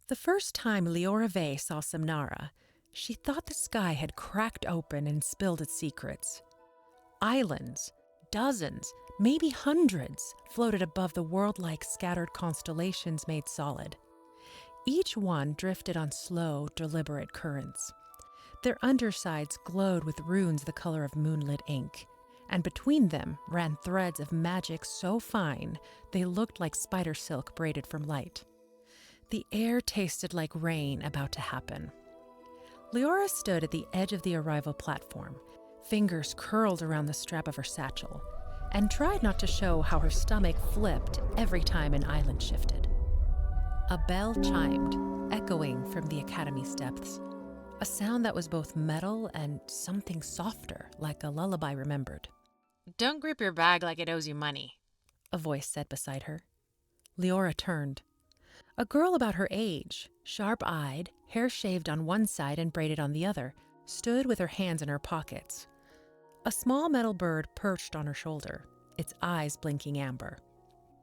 The first time Liora Vey saw Somnara, she thought the sky had cracked open and spilled its secrets. Islands, dozens, maybe hundreds, floated above the world-like scattered constellations made solid. Each one drifted on slow, deliberate currents. Their undersides glowed with runes the color of moonlit ink, and between them ran threads of magic so fine they looked like spider silk braided from light. The air tasted like rain about to happen. Liora stood at the edge of the arrival platform, fingers curled around the strap of her satchel, and tried not to show how her stomach flipped every time an island shifted. A bell chimed, echoing from the academy steps, a sound that was both metal and something softer, like a lullaby remembered. "Don't grip your bag like it owes you money," a voice said beside her. Liora turned. A girl about her age, sharp-eyed, hair shaved on one side and braided on the other, stood with her hands in her pockets. A small metal bird perched on her shoulder, its eyes blinking amber.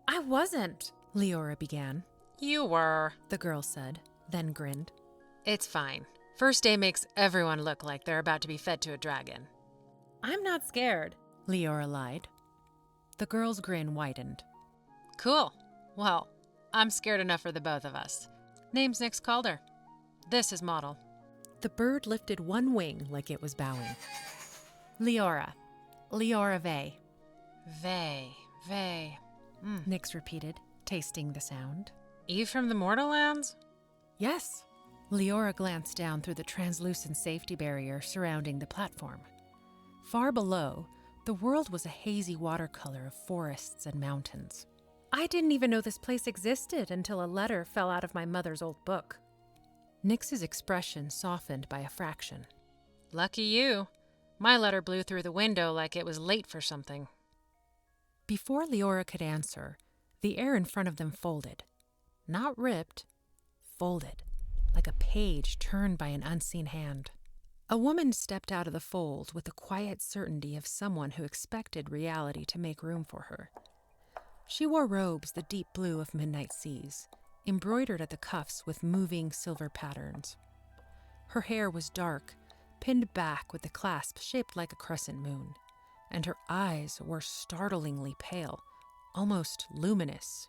"I wasn't," Liora began. "You were," the girl said, then grinned. "It's fine. First day makes everyone look like they're about to be fed to a dragon." "I'm not scared," Liora lied. The girl's grin widened. "Cool. Well, I'm scared enough for the both of us. Name's Nyx Calder. This is Model." The bird lifted one wing like it was bowing. Liora Vey. Vey. Nyx repeated, tasting the sound. You from the Mortal Lands? Yes. Liora glanced down through the translucent safety barrier surrounding the platform. Far below, the world was a hazy watercolor of forests and mountains. "I didn't even know this place existed until a letter fell out of my mother's old book." Nyx's expression softened by a fraction. Lucky you. My letter blew through the window like it was late for something. Before Liora could answer, the air in front of them folded. Not ripped, folded, like a page turned by an unseen hand. A woman stepped out of the fold with the quiet certainty of someone who expected reality to make room for her. She wore robes the deep blue of midnight seas, embroidered at the cuffs with moving silver patterns. Her hair was dark, pinned back with the clasp shaped like a crescent moon, and her eyes were startlingly pale, almost luminous.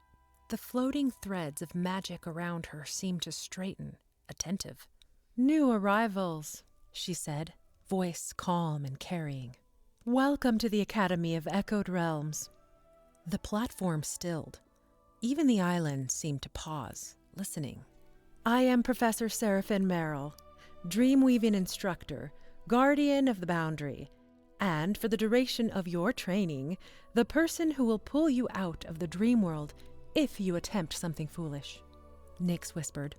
The floating threads of magic around her seemed to straighten, attentive. "New arrivals," she said, voice calm and carrying. "Welcome to the Academy of Echoed Realms." The platform stilled. Even the island seemed to pause, listening. "I am Professor Seraphine Marel, dream-weaving instructor, guardian of the boundary, and for the duration of your training, the person who will pull you out of the Dreamworld if you attempt something foolish," Nyx whispered.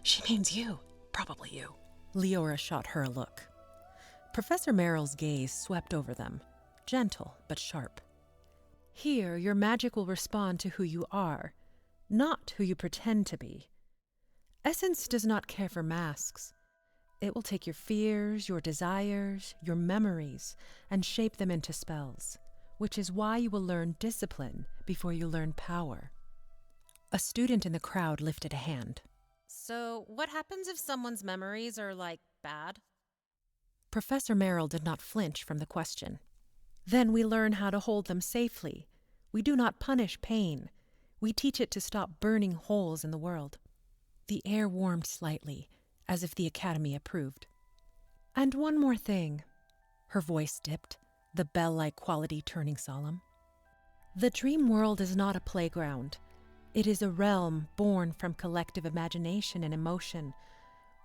"She means you. Probably you." Liora shot her a look. Professor Marel's gaze swept over them, gentle but sharp. "Here, your magic will respond to who you are, not who you pretend to be. Essence does not care for masks. It will take your fears, your desires, your memories, and shape them into spells, which is why you will learn discipline before you learn power." A student in the crowd lifted a hand. "So what happens if someone's memories are, bad?" Professor Marel did not flinch from the question. "Then we learn how to hold them safely. We do not punish pain. We teach it to stop burning holes in the world." The air warmed slightly, as if the Academy approved. "And one more thing." Her voice dipped, the bell-like quality turning solemn. "The dream world is not a playground. It is a realm born from collective imagination and emotion.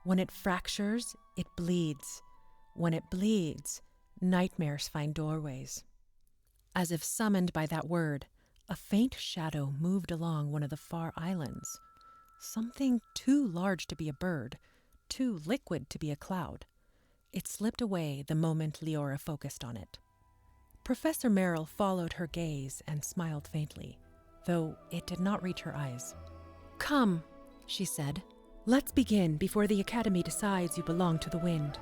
When it fractures, it bleeds. When it bleeds, nightmares find doorways." As if summoned by that word, a faint shadow moved along one of the far islands. Something too large to be a bird, too liquid to be a cloud. It slipped away the moment Liora focused on it. Professor Marel followed her gaze and smiled faintly, though it did not reach her eyes. "Come," she said. "Let's begin before the Academy decides you belong to the wind."